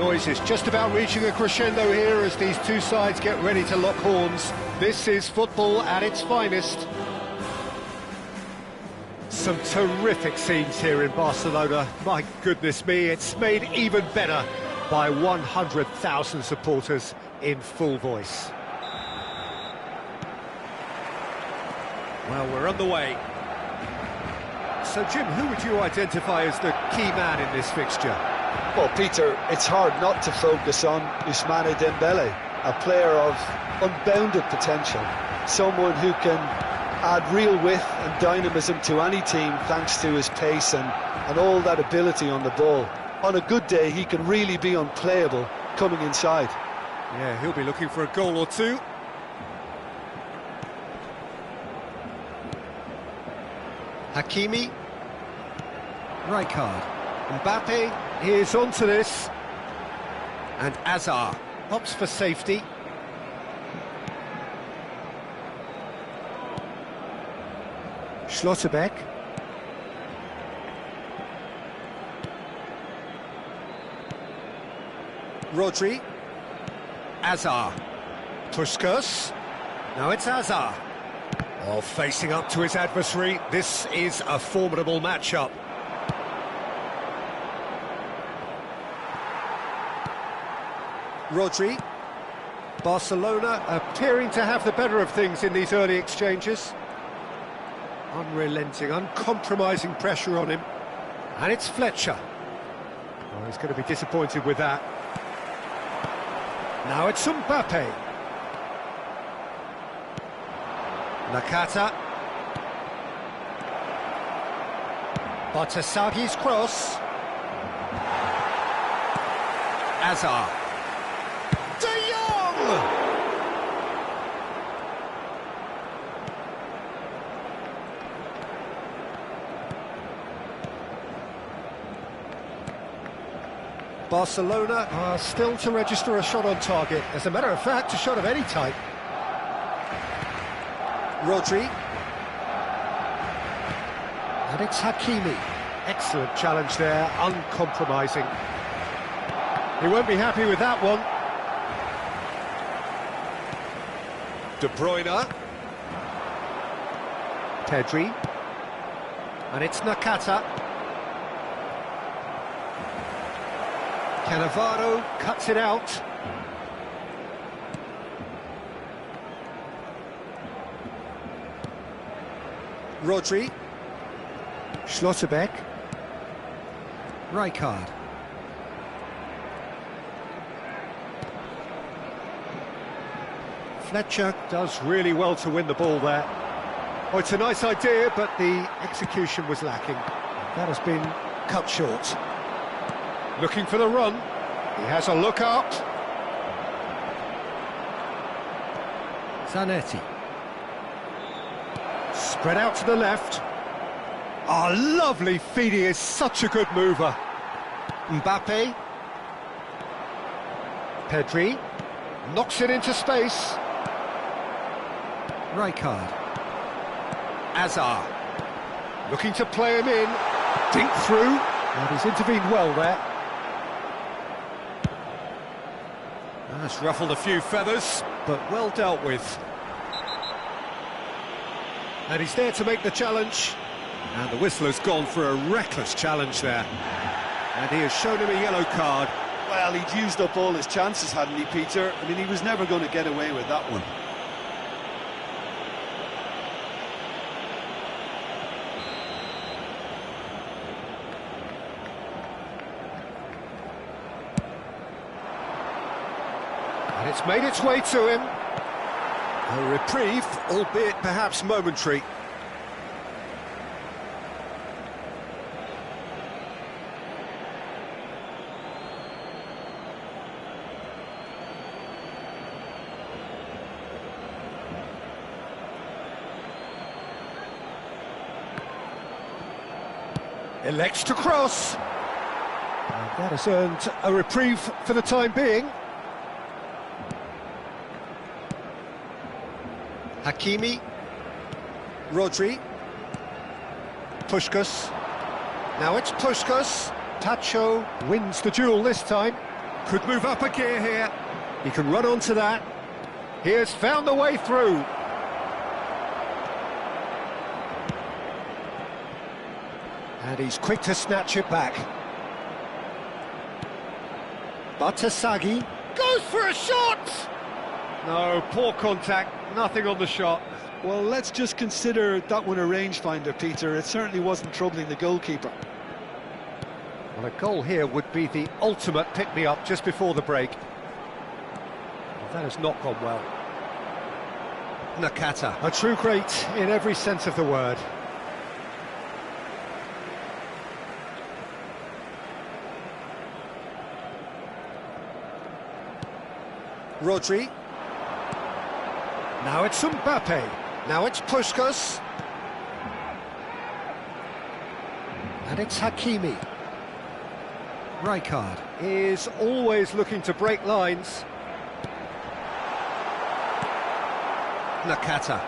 Noise is just about reaching a crescendo here as these two sides get ready to lock horns. This is football at its finest. Some terrific scenes here in Barcelona. My goodness me, it's made even better by 100,000 supporters in full voice. Well, we're on the way. So, Jim, who would you identify as the key man in this fixture? Well, Peter, it's hard not to focus on Ousmane Dembele, a player of unbounded potential, someone who can add real width and dynamism to any team thanks to his pace and all that ability on the ball. On a good day, he can really be unplayable coming inside. Yeah, he'll be looking for a goal or two. Hakimi. Rijkaard. Mbappe is onto this. And Hazard opts for safety. Schlotterbeck. Rodri. Hazard. Puskas. Now it's Hazard. Oh, facing up to his adversary. This is a formidable matchup. Rodri. Barcelona appearing to have the better of things in these early exchanges. Unrelenting, uncompromising pressure on him. And it's Fletcher. Oh, he's going to be disappointed with that. Now it's Mbappe. Nakata. Batasagi's cross. Hazard. De Jong! Barcelona are still to register a shot on target. As a matter of fact, a shot of any type. Rodri. And it's Hakimi. Excellent challenge there, uncompromising. He won't be happy with that one. De Bruyne. Pedri. And it's Nakata. Cannavaro cuts it out. Rodri. Schlotterbeck. Rijkaard. Fletcher does really well to win the ball there. Oh, it's a nice idea, but the execution was lacking. That has been cut short. Looking for the run. He has a look up. Zanetti. Spread out to the left. Oh, lovely feed. He is such a good mover. Mbappe. Pedri. Knocks it into space. Rijkaard. Hazard. Looking to play him in. Dink through. And he's intervened well there. That's ruffled a few feathers, but well dealt with. And he's there to make the challenge. And the whistle has gone for a reckless challenge there. And he has shown him a yellow card. Well, he'd used up all his chances, hadn't he, Peter? I mean, he was never going to get away with that one. And it's made its way to him. A reprieve, albeit perhaps momentary. Elects to cross. And that has earned a reprieve for the time being. Hakimi. Rodri. Puskas. Now it's Puskas. Tacho wins the duel this time. Could move up a gear here. He can run onto that. He has found the way through. And he's quick to snatch it back. Batasagi goes for a shot! No, poor contact, nothing on the shot. Well, let's just consider that one a rangefinder, Peter. It certainly wasn't troubling the goalkeeper. Well, a goal here would be the ultimate pick-me-up just before the break. Well, that has not gone well. Nakata. A true great in every sense of the word. Rodri. Now it's Mbappe. Now it's Puskas. And it's Hakimi. Rijkaard is always looking to break lines. Nakata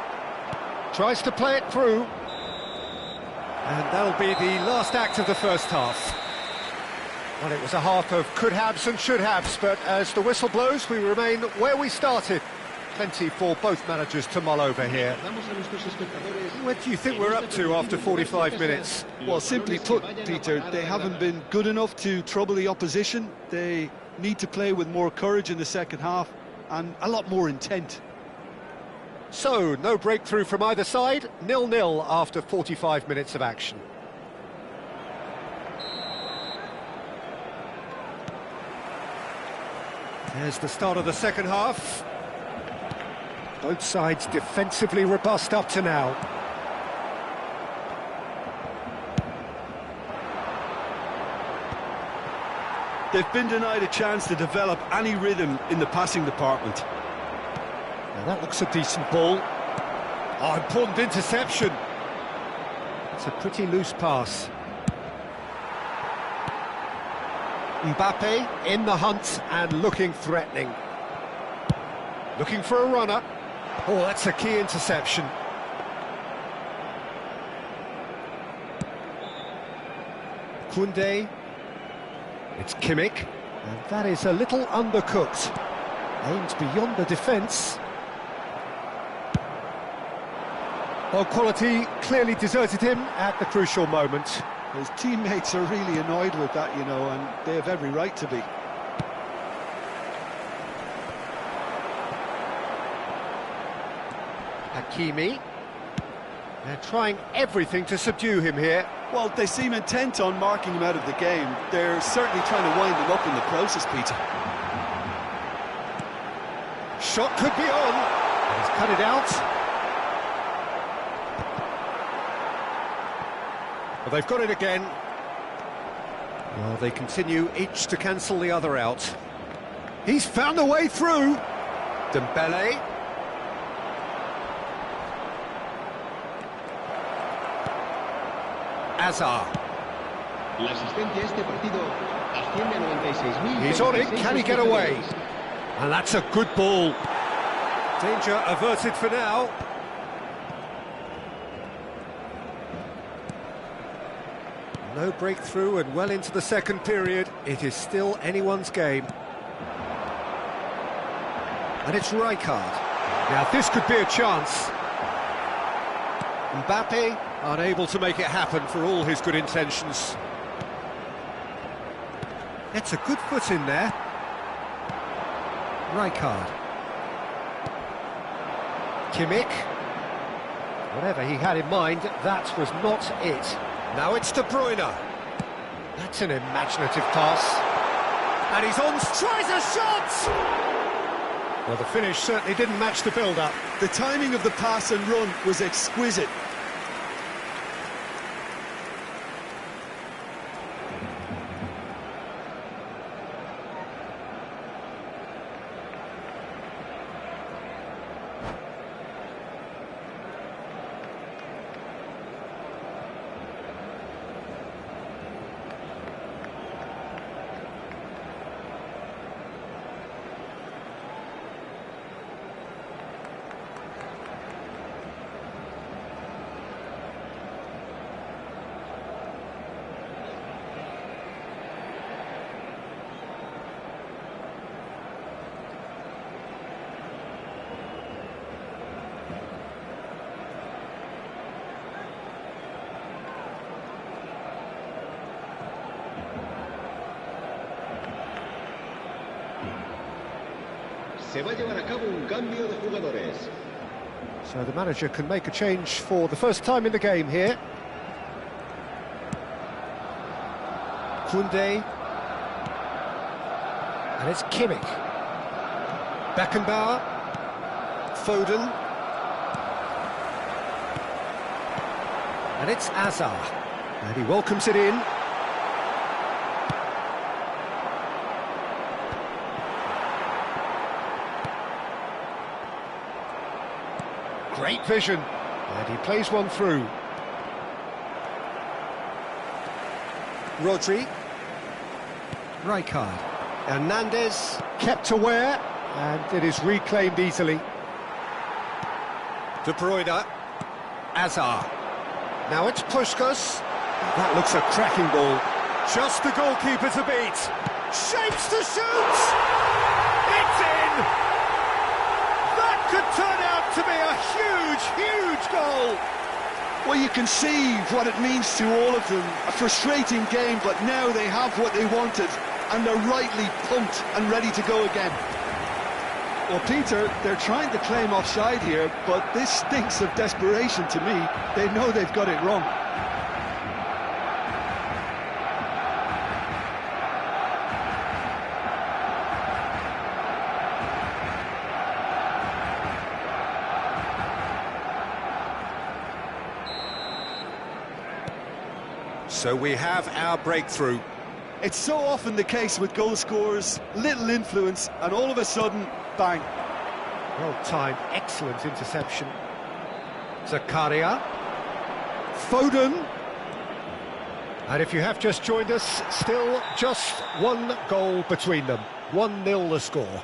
tries to play it through. And that'll be the last act of the first half. Well, it was a half of could-haves and should-haves, but as the whistle blows, we remain where we started. Plenty for both managers to mull over here. What do you think we're up to after 45 minutes? Well, simply put, Peter, they haven't been good enough to trouble the opposition. They need to play with more courage in the second half and a lot more intent. So, no breakthrough from either side, 0-0 after 45 minutes of action. There's the start of the second half. Both sides defensively robust up to now. They've been denied a chance to develop any rhythm in the passing department. Now that looks a decent ball. Oh, important interception. It's a pretty loose pass. Mbappe in the hunt and looking threatening. Looking for a runner. Oh, that's a key interception. Koundé. It's Kimmich. And that is a little undercooked. Aimed beyond the defence. Well, quality clearly deserted him at the crucial moment. His teammates are really annoyed with that, you know, and they have every right to be. Hakimi. They're trying everything to subdue him here. Well, they seem intent on marking him out of the game. They're certainly trying to wind him up in the process, Peter. Shot could be on. And he's cut it out. Well, they've got it again. Well, they continue each to cancel the other out. He's found a way through. Dembele. Azar. He's on it, can he get away? And that's a good ball. Danger averted for now. No breakthrough and well into the second period. It is still anyone's game. And it's Rijkaard. Now this could be a chance. Mbappe unable to make it happen for all his good intentions. It's a good foot in there. Rijkaard. Kimmich. Whatever he had in mind, that was not it. Now it's De Bruyne. That's an imaginative pass. And he's on, tries a shot! Well, the finish certainly didn't match the build-up. The timing of the pass and run was exquisite. Se va a llevar a cabo un cambio de jugadores. So the manager can make a change for the first time in the game here. Koundé. And it's Kimmich. Beckenbauer. Foden. And it's Azar. And he welcomes it in. Great vision. And he plays one through. Rodri. Rijkaard. Hernandez kept aware, and it is reclaimed easily. De Bruyne. Azar. Now it's Puskas. That looks a cracking ball. Just the goalkeeper to beat. Shapes to shoot! It's in! That could turn out to be a huge, huge goal! Well, you can see what it means to all of them. A frustrating game, but now they have what they wanted, and they're rightly pumped and ready to go again. Well, Peter, they're trying to claim offside here, but this stinks of desperation to me. They know they've got it wrong. So we have our breakthrough. It's so often the case with goal scorers, little influence, and all of a sudden, bang. Well-timed, excellent interception. Zakaria. Foden. And if you have just joined us, still just one goal between them. 1-0 the score.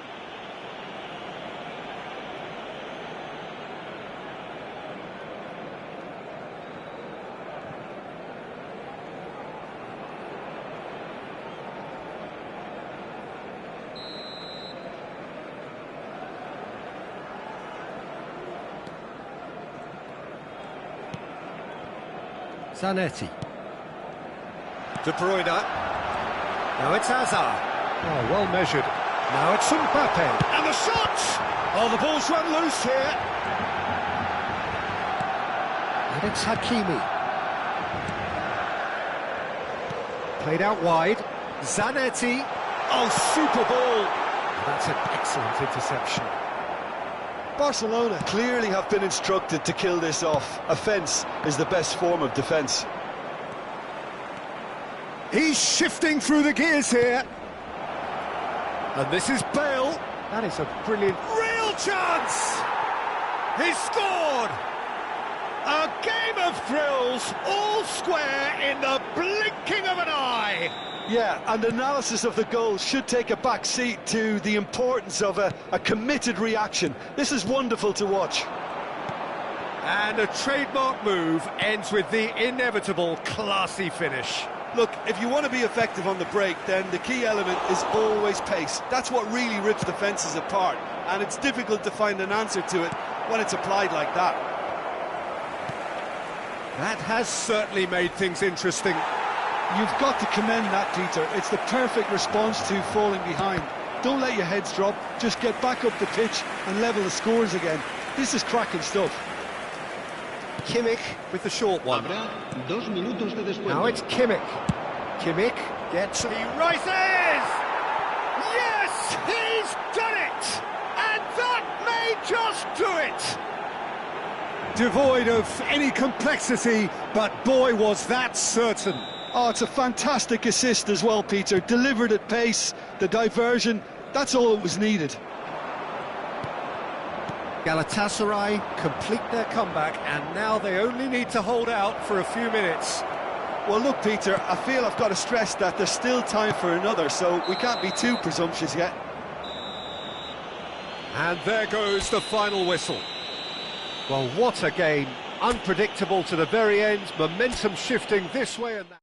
Zanetti. De Bruyne. Now it's Azar. Oh, well measured. Now it's Mbappe. And the shot! Oh, the ball's run loose here. And it's Hakimi. Played out wide. Zanetti. Oh, super ball. That's an excellent interception. Barcelona clearly have been instructed to kill this off. Offence is the best form of defence. He's shifting through the gears here. And this is Bale. That is a brilliant... Real chance! He scored! A game of thrills, all square in the blinking of an eye. Yeah, and analysis of the goal should take a back seat to the importance of a committed reaction. This is wonderful to watch. And a trademark move ends with the inevitable classy finish. Look, if you want to be effective on the break, then the key element is always pace. That's what really rips defences apart, and it's difficult to find an answer to it when it's applied like that. That has certainly made things interesting. You've got to commend that, Peter. It's the perfect response to falling behind. Don't let your heads drop, just get back up the pitch and level the scores again. This is cracking stuff. Kimmich with the short one. Habrá 2 minutos de descuento. Now it's Kimmich. Kimmich gets... He rises! Yes, he's done it! And that may just do it! Devoid of any complexity, but boy was that certain. Oh, it's a fantastic assist as well, Peter. Delivered at pace, the diversion, that's all that was needed. Galatasaray complete their comeback, and now they only need to hold out for a few minutes. Well, look, Peter, I feel I've got to stress that there's still time for another, so we can't be too presumptuous yet. And there goes the final whistle. Well, what a game. Unpredictable to the very end, momentum shifting this way and that.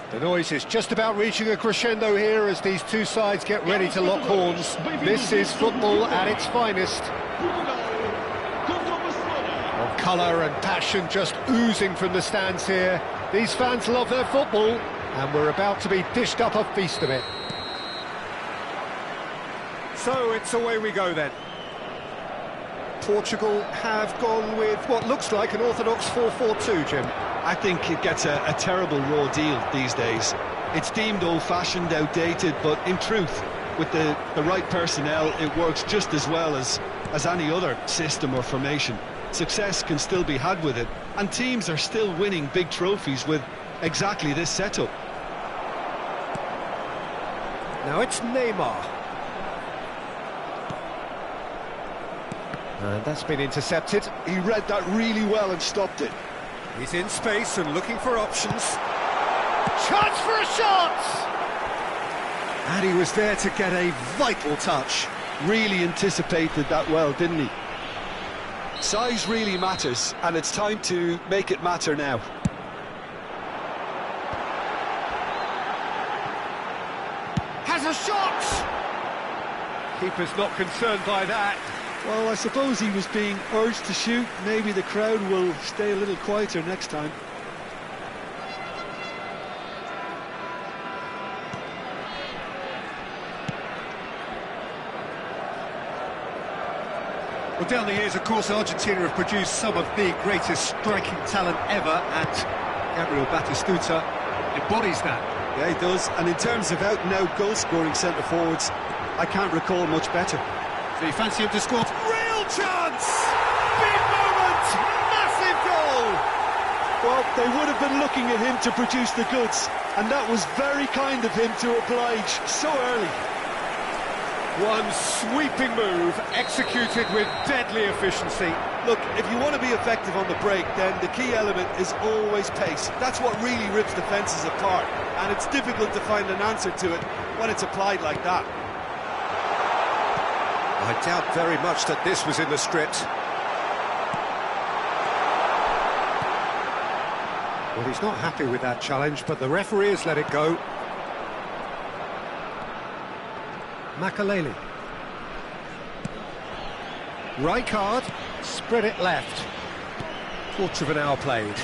The noise is just about reaching a crescendo here as these two sides get ready to lock horns. This is football at its finest. Of colour and passion just oozing from the stands here. These fans love their football, and we're about to be dished up a feast of it. So it's away we go then. Portugal have gone with what looks like an orthodox 4-4-2, Jim. I think it gets a terrible raw deal these days. It's deemed old-fashioned, outdated, but in truth, with the right personnel, it works just as well as any other system or formation. Success can still be had with it, and teams are still winning big trophies with exactly this setup. Now it's Neymar. And that's been intercepted. He read that really well and stopped it. He's in space and looking for options. Chance for a shot! And he was there to get a vital touch. Really anticipated that well, didn't he? Size really matters, and it's time to make it matter now. Has a shot! Keeper's not concerned by that. Well, I suppose he was being urged to shoot. Maybe the crowd will stay a little quieter next time. Well, down the years, of course, Argentina have produced some of the greatest striking talent ever, and Gabriel Batistuta embodies that. Yeah, he does. And in terms of out-and-out goal-scoring centre-forwards, I can't recall much better. So you fancy him to score? Real chance! Big moment! Massive goal! Well, they would have been looking at him to produce the goods, and that was very kind of him to oblige so early. One sweeping move, executed with deadly efficiency. Look, if you want to be effective on the break, then the key element is always pace. That's what really rips defences apart, and it's difficult to find an answer to it when it's applied like that. I doubt very much that this was in the script. Well, he's not happy with that challenge, but the referee has let it go. Makaleli. Rijkaard, spread it left. Quarter of an hour played.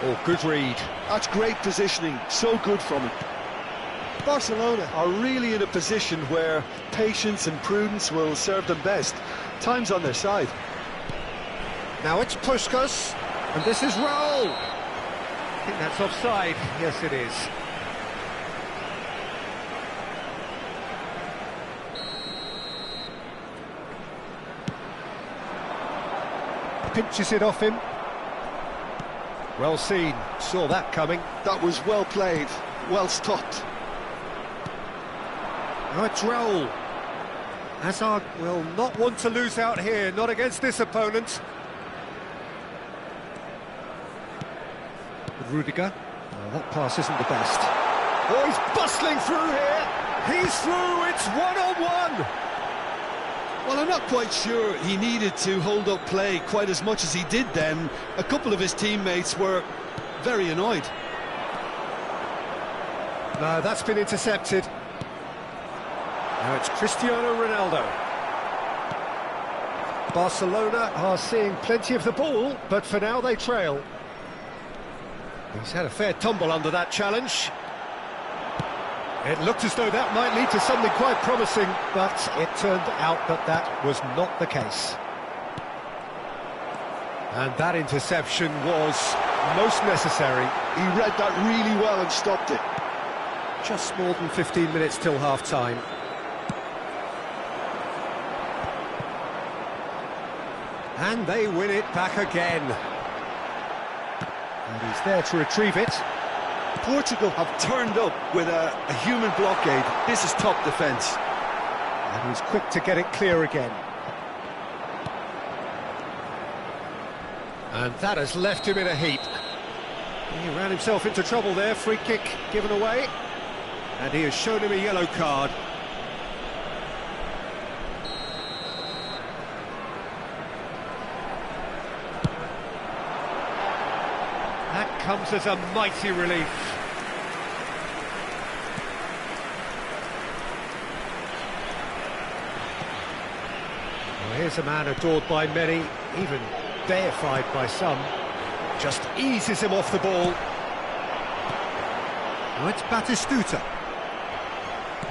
Oh, good read. That's great positioning, so good from him. Barcelona are really in a position where patience and prudence will serve them best. Time's on their side. Now it's Puskas, and this is Raul. I think that's offside. Yes, it is. Pinches it off him. Well seen, saw that coming. That was well played, well stopped. Now it's Raul. Hazard will not want to lose out here, not against this opponent. Rudiger. Well, that pass isn't the best. Oh, he's bustling through here. He's through, it's one-on-one. Well, I'm not quite sure he needed to hold up play quite as much as he did then. A couple of his teammates were very annoyed. No, that's been intercepted. Now it's Cristiano Ronaldo. Barcelona are seeing plenty of the ball, but for now they trail. He's had a fair tumble under that challenge. It looked as though that might lead to something quite promising, but it turned out that that was not the case. And that interception was most necessary. He read that really well and stopped it. Just more than 15 minutes till half-time. And they win it back again. And he's there to retrieve it. Portugal have turned up with a human blockade. This is top defence. And he's quick to get it clear again. And that has left him in a heap. He ran himself into trouble there, free kick given away. And he has shown him a yellow card. That comes as a mighty relief. Well, here's a man adored by many, even deified by some. Just eases him off the ball. Now it's Batistuta.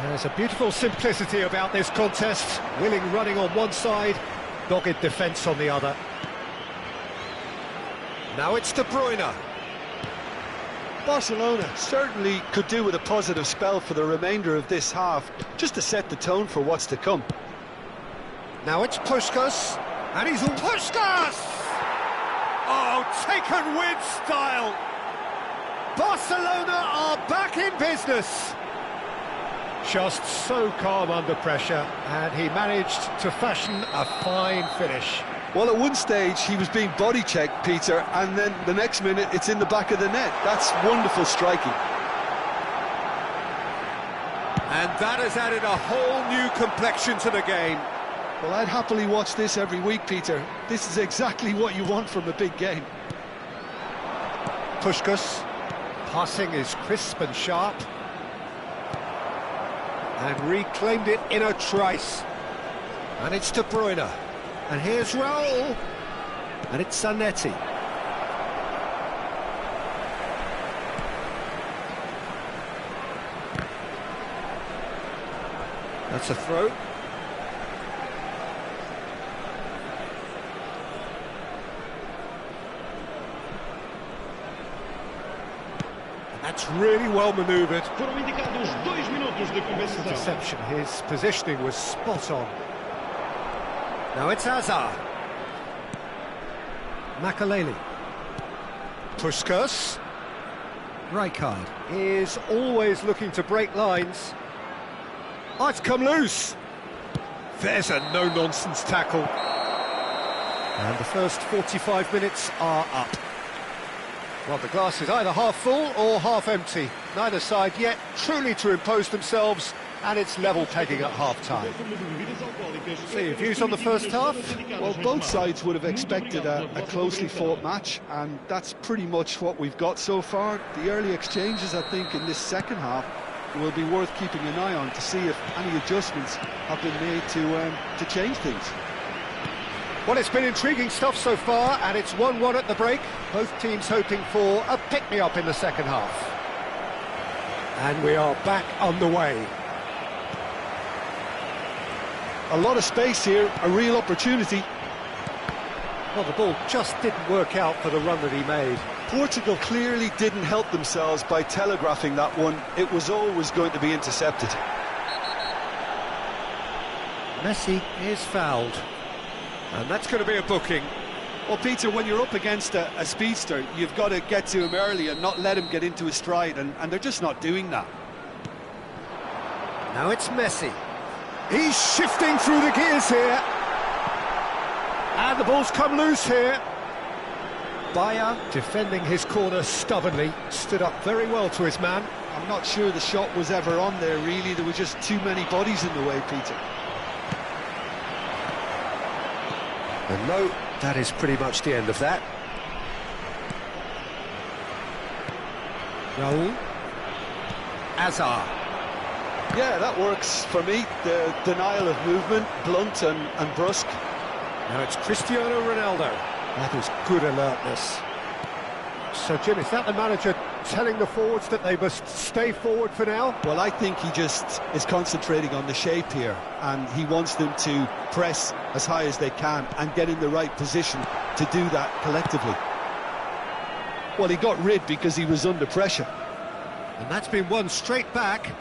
There's a beautiful simplicity about this contest. Willing running on one side, dogged defence on the other. Now it's De Bruyne. Barcelona certainly could do with a positive spell for the remainder of this half, just to set the tone for what's to come. Now it's Puskas, and he's Puskas! Oh, taken with style! Barcelona are back in business! Just so calm under pressure, and he managed to fashion a fine finish. Well, at one stage he was being body-checked, Peter, and then the next minute it's in the back of the net. That's wonderful striking. And that has added a whole new complexion to the game. Well, I'd happily watch this every week, Peter. This is exactly what you want from a big game. Puskas, passing is crisp and sharp. And reclaimed it in a trice. And it's De Bruyne. And here's Raul. And it's Zanetti. That's a throw. That's really well manoeuvred. Foram indicados 2 minutos de compensação. Interception, his positioning was spot on. Now it's Hazard. Makaleli. Puskas. Rijkaard is always looking to break lines. Oh, it's come loose. There's a no-nonsense tackle. And the first 45 minutes are up. Well, the glass is either half full or half empty. Neither side yet truly to impose themselves, and it's level pegging at half-time. So your views on the first half? Well, both sides would have expected a closely fought match, and that's pretty much what we've got so far. The early exchanges, I think, in this second half will be worth keeping an eye on to see if any adjustments have been made to change things. Well, it's been intriguing stuff so far, and it's 1-1 at the break. Both teams hoping for a pick-me-up in the second half. And we are back underway. A lot of space here, a real opportunity. Well, the ball just didn't work out for the run that he made. Portugal clearly didn't help themselves by telegraphing that one. It was always going to be intercepted. Messi is fouled. And that's going to be a booking. Well, Peter, when you're up against a speedster, you've got to get to him early and not let him get into his stride, and they're just not doing that. Now it's Messi. He's shifting through the gears here. And the ball's come loose here. Bayer, defending his corner stubbornly, stood up very well to his man. I'm not sure the shot was ever on there, really. There were just too many bodies in the way, Peter. And no, that is pretty much the end of that. Raul. Azar. Yeah, that works for me. The denial of movement, blunt and brusque. Now it's Cristiano Ronaldo. That is good alertness. So, Jim, is that the manager telling the forwards that they must stay forward for now? Well, I think he just is concentrating on the shape here, and he wants them to press as high as they can and get in the right position to do that collectively. Well, he got rid because he was under pressure. And that's been won straight back.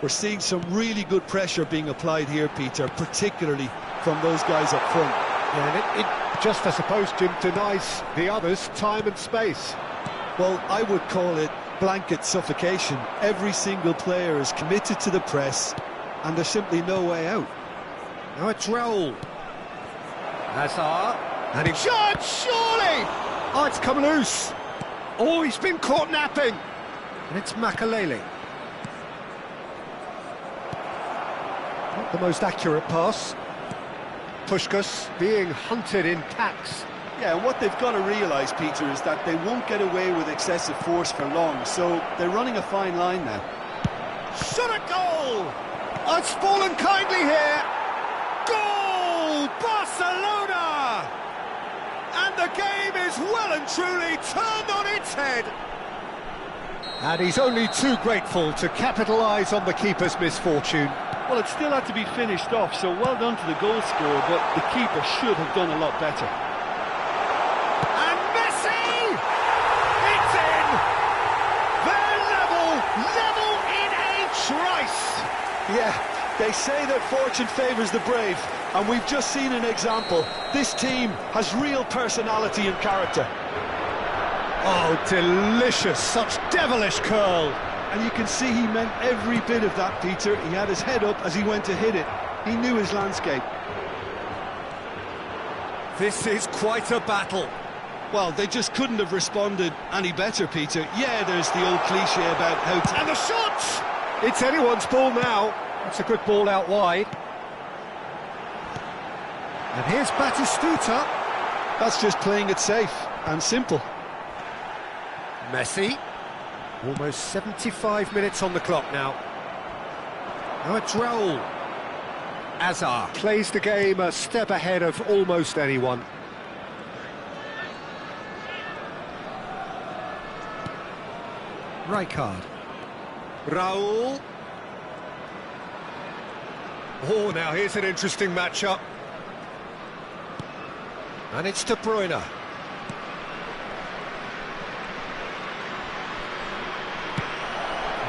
We're seeing some really good pressure being applied here, Peter, particularly from those guys up front. Yeah, and it just, I suppose, Jim, denies the others time and space. Well, I would call it blanket suffocation. Every single player is committed to the press, and there's simply no way out. Now it's Raul. Hazard. And he shot, surely! Oh, it's come loose. Oh, he's been caught napping. And it's Makalele. Not the most accurate pass. Puskás being hunted in packs. Yeah, and what they've got to realise, Peter, is that they won't get away with excessive force for long, so they're running a fine line now. Shot at goal! Oh, it's fallen kindly here. Goal! Barcelona! And the game is well and truly turned on its head. And he's only too grateful to capitalise on the keeper's misfortune. Well, it still had to be finished off, so well done to the goal scorer, but the keeper should have done a lot better. And Messi! It's in! They're level in a trice! Yeah, they say that fortune favours the brave, and we've just seen an example. This team has real personality and character. Oh, delicious, such devilish curl. And you can see he meant every bit of that, Peter. He had his head up as he went to hit it. He knew his landscape. This is quite a battle. Well, they just couldn't have responded any better, Peter. Yeah, there's the old cliche about how to... And the shot! It's anyone's ball now. It's a good ball out wide. And here's Batistuta. That's just playing it safe and simple. Messi. Almost 75 minutes on the clock now. Now it's Raul. Azar plays the game a step ahead of almost anyone. Rijkaard. Raul. Oh, now here's an interesting matchup. And it's De Bruyne.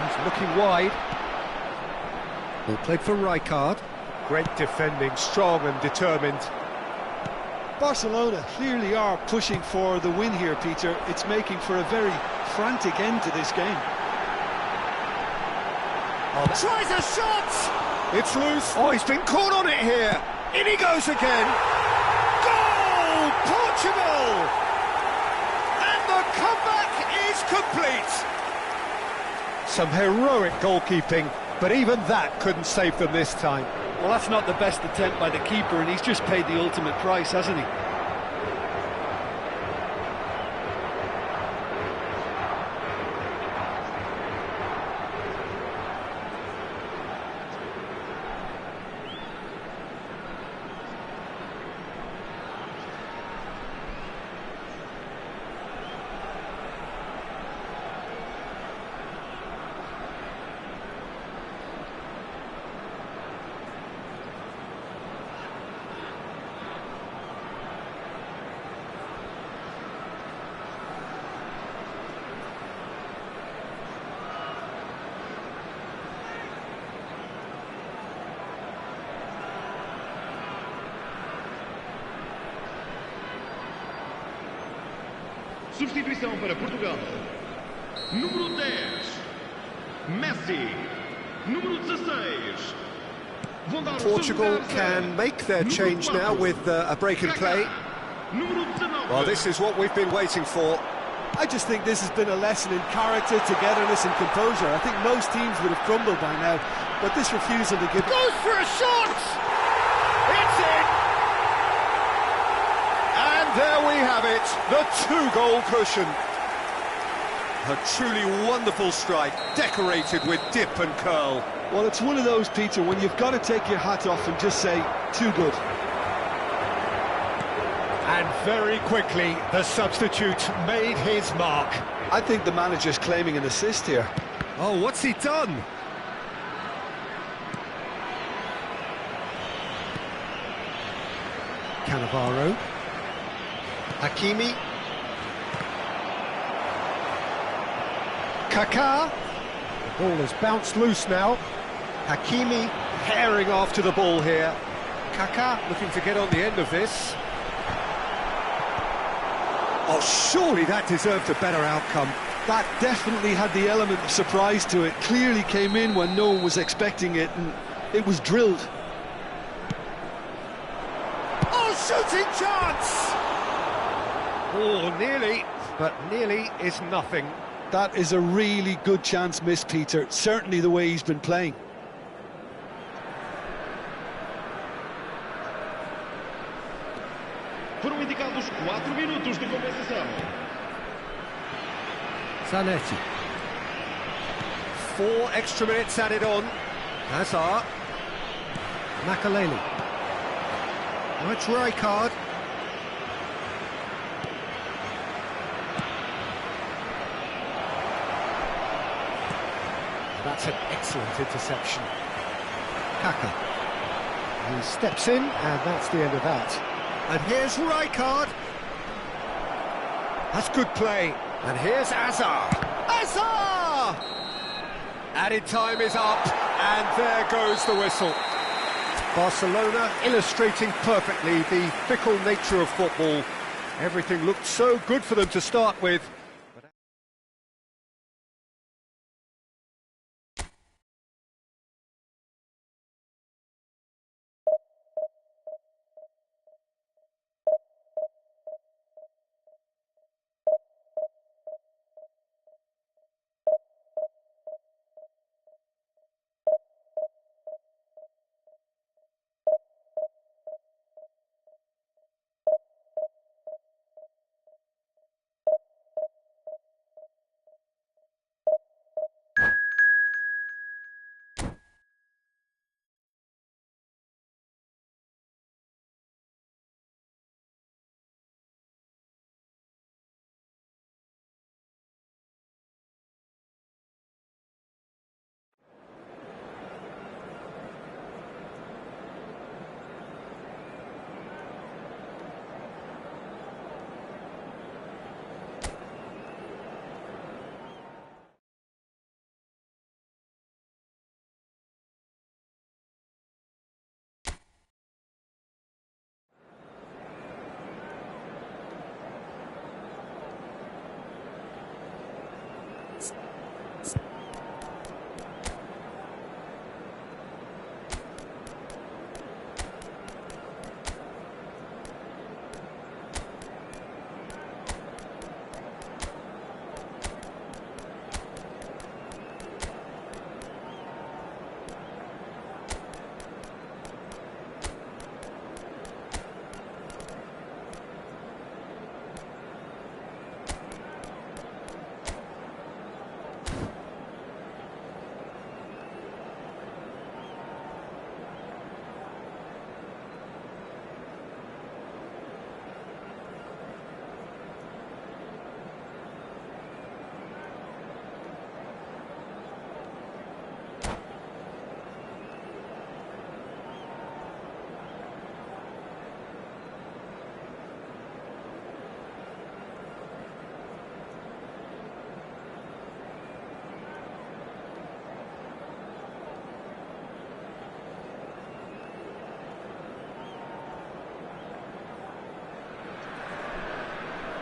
He's looking wide. Ball played for Rijkaard. Great defending, strong and determined. Barcelona clearly are pushing for the win here, Peter. It's making for a very frantic end to this game. Oh, tries a shot! It's loose. Oh, he's been caught on it here. In he goes again. Goal! Portugal! And the comeback is complete. Some heroic goalkeeping, but even that couldn't save them this time. Well, that's not the best attempt by the keeper, and he's just paid the ultimate price, hasn't he? Substituição para Portugal. Número 10, Messi. Número 16. Portugal can make their change now with a break in play. Well, this is what we've been waiting for. I just think this has been a lesson in character, togetherness and composure. I think most teams would have crumbled by now, but this refusal to give... Goes for a shot! It's in! And there we have it, the 2-goal cushion. A truly wonderful strike, decorated with dip and curl. Well, it's one of those, Peter, when you've got to take your hat off and just say, too good. And very quickly, the substitute made his mark. I think the manager's claiming an assist here. Oh, what's he done? Cannavaro. Hakimi. Kaká. The ball has bounced loose now. Hakimi herring after the ball here. Kaká looking to get on the end of this. Oh, surely that deserved a better outcome. That definitely had the element of surprise to it. Clearly came in when no one was expecting it, and it was drilled. Oh, shooting chance! Oh, nearly, but nearly is nothing. That is a really good chance missed, Peter. Certainly the way he's been playing. Foram indicados 4 minutos de compensação. Zanetti. 4 extra minutes added on. Hazard. Makaleli. Now it's Rijkaard. That's an excellent interception. Kaká. He steps in, and that's the end of that. And here's Rijkaard. That's good play. And here's Hazard. Hazard! Added time is up, and there goes the whistle. Barcelona illustrating perfectly the fickle nature of football. Everything looked so good for them to start with.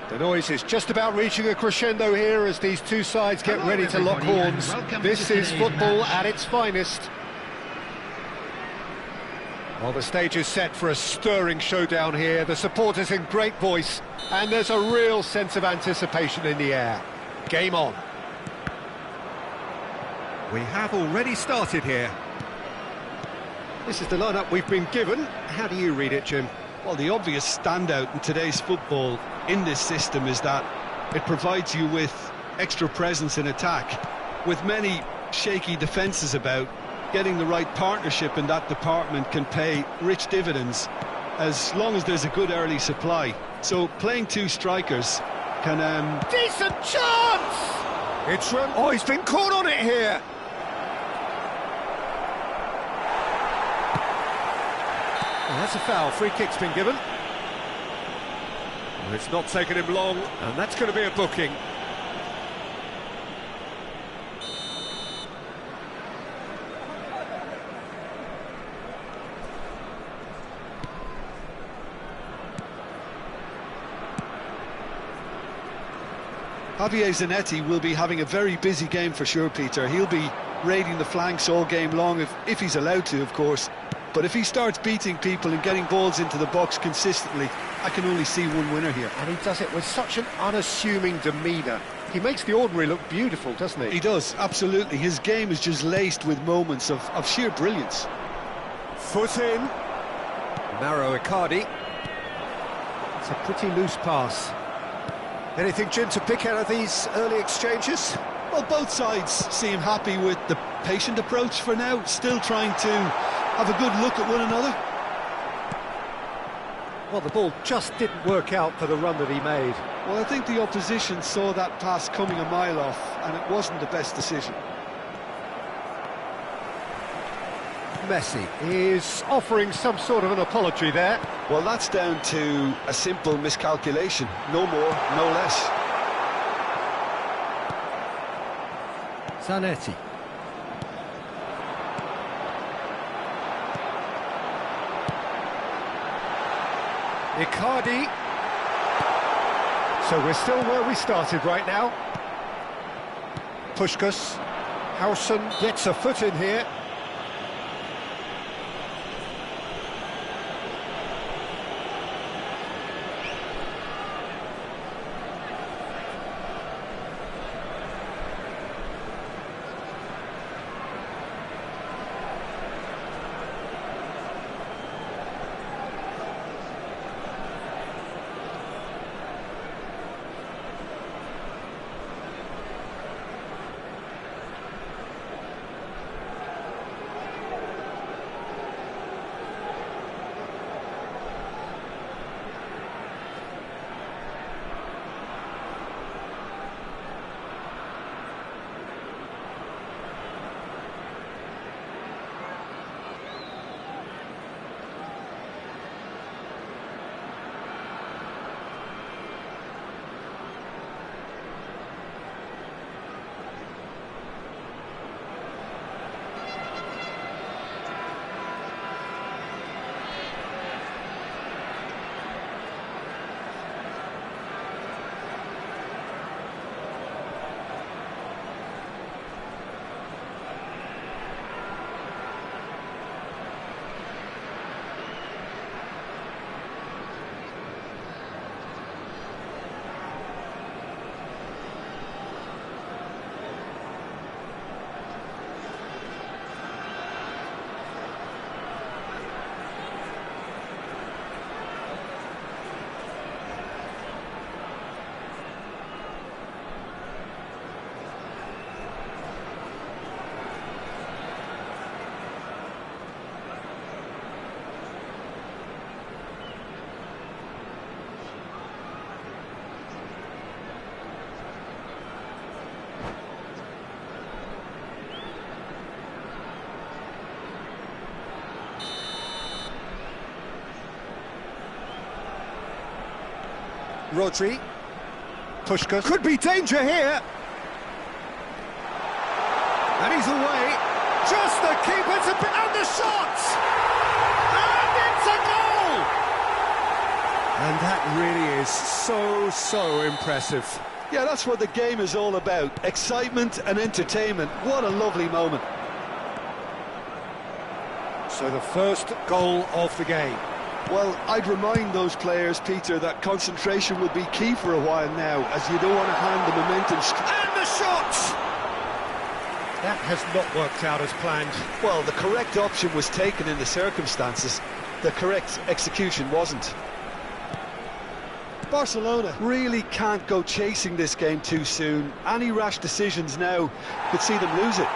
The noise is just about reaching a crescendo here as these two sides get ready to lock horns. This is football at its finest. Well, the stage is set for a stirring showdown here. The supporters in great voice, and there's a real sense of anticipation in the air. Game on. We have already started here. This is the lineup we've been given. How do you read it, Jim? Well, the obvious standout in today's football in this system is that it provides you with extra presence in attack. With many shaky defences about, getting the right partnership in that department can pay rich dividends as long as there's a good early supply. So playing two strikers can... Decent chance! It's run... Oh, he's been caught on it here! Well, that's a foul. Free kick's been given. Well, it's not taken him long, and that's going to be a booking. Javier Zanetti will be having a very busy game for sure, Peter. He'll be raiding the flanks all game long, if he's allowed to, of course. But if he starts beating people and getting balls into the box consistently, I can only see one winner here. And he does it with such an unassuming demeanour. He makes the ordinary look beautiful, doesn't he? He does, absolutely. His game is just laced with moments of sheer brilliance. Foot in. Narrow Icardi. It's a pretty loose pass. Anything, Jim, to pick out of these early exchanges? Well, both sides seem happy with the patient approach for now, still trying to have a good look at one another. Well, the ball just didn't work out for the run that he made. Well, I think the opposition saw that pass coming a mile off, and it wasn't the best decision. Messi is offering some sort of an apology there. Well, that's down to a simple miscalculation. No more, no less. Zanetti. Icardi. So we're still where we started right now. Puskás. Howson gets a foot in here. Rodri. Puskás. Could be danger here. And he's away. Just the keeper to... And the shot! And it's a goal! And that really is so impressive. Yeah, that's what the game is all about. Excitement and entertainment. What a lovely moment. So the first goal of the game. Well, I'd remind those players, Peter, that concentration will be key for a while now, as you don't want to hand the momentum... And the shot! That has not worked out as planned. Well, the correct option was taken in the circumstances. The correct execution wasn't. Barcelona really can't go chasing this game too soon. Any rash decisions now could see them lose it.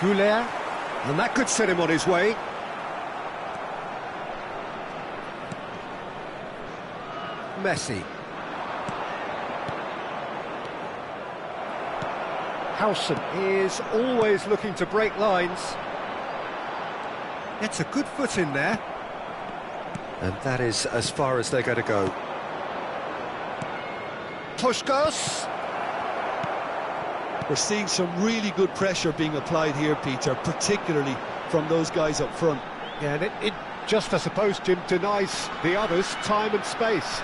Goulet, and that could set him on his way. Messi. Howson is always looking to break lines. It's a good foot in there. And that is as far as they're going to go. Puskas. We're seeing some really good pressure being applied here, Peter, particularly from those guys up front. Yeah, and it just, I suppose, Jim, denies the others time and space.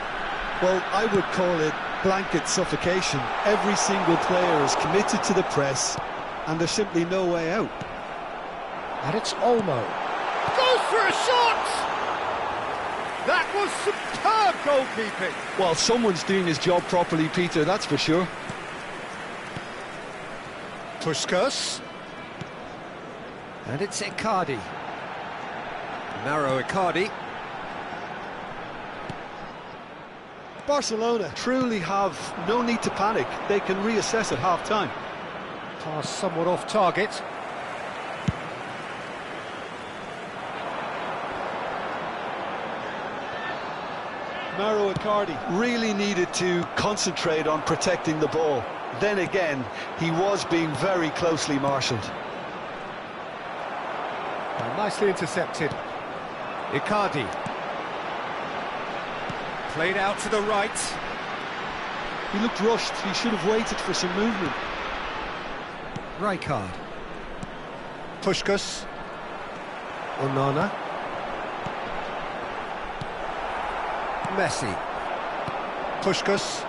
Well, I would call it blanket suffocation. Every single player is committed to the press, and there's simply no way out. And it's Olmo. Goes for a shot! That was superb goalkeeping. Well, someone's doing his job properly, Peter, that's for sure. Puskas. And it's Icardi. Narrow Icardi. Barcelona truly have no need to panic. They can reassess at half-time. Pass somewhat off target. Mauro Icardi really needed to concentrate on protecting the ball. Then again, he was being very closely marshalled. Nicely intercepted. Icardi. Played out to the right. He looked rushed. He should have waited for some movement. Rijkaard. Puskas. Onana. Messi. Puskas.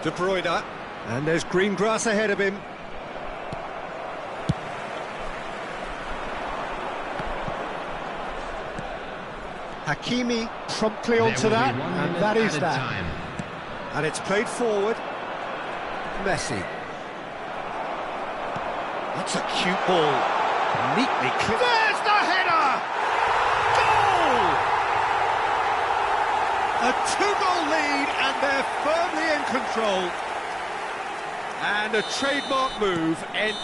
De Bruyne. And there's green grass ahead of him. Hakimi promptly onto that, and that is that. Time. And it's played forward. Messi. That's a cute ball. Neatly clipped. There's the header! Goal! A two-goal lead, and they're firmly in control. And a trademark move. And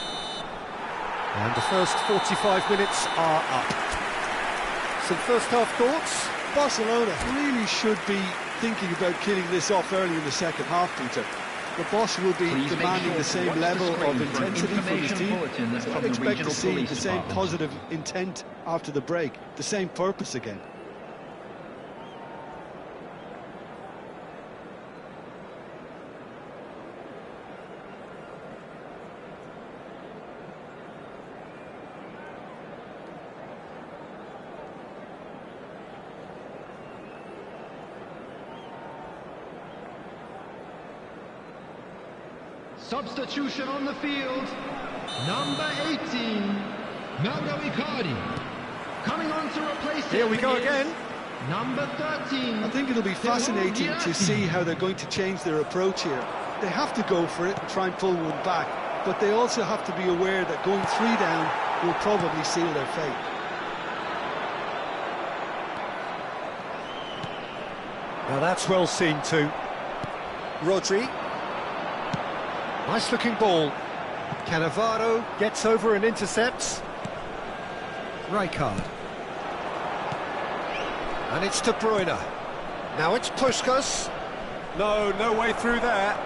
the first 45 minutes are up. Some first-half thoughts? Barcelona really should be thinking about killing this off early in the second half, Peter. The boss will be demanding the same level of intensity from his team. I'd expect to see the same positive intent after the break, the same purpose again. Substitution on the field, number 18, Mauro Icardi. Coming on to replace him. Here we go again. Number 13. I think it'll be fascinating to see how they're going to change their approach here. They have to go for it and try and pull one back, but they also have to be aware that going 3 down will probably seal their fate. Now that's well seen too. Rodri. Nice looking ball. Cannavaro gets over and intercepts. Rijkaard. And it's De Bruyne. Now it's Puskas. No way through there.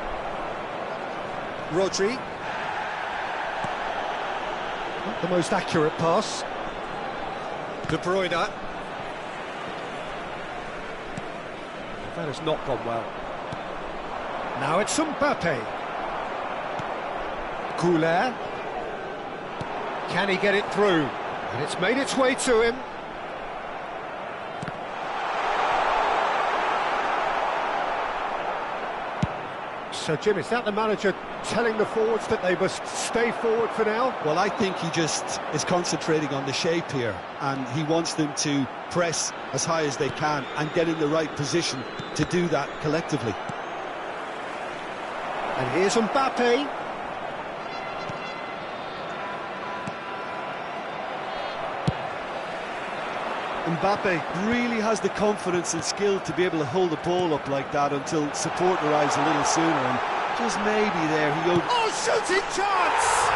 Rodri. Not the most accurate pass. De Bruyne. That has not gone well. Now it's Mbappe. Goulet. Can he get it through? And it's made its way to him. So, Jim, is that the manager telling the forwards that they must stay forward for now? Well, I think he just is concentrating on the shape here, and he wants them to press as high as they can and get in the right position to do that collectively. And here's Mbappe. Mbappe really has the confidence and skill to be able to hold the ball up like that until support arrives a little sooner, and just maybe there he... Oh, shooting chance!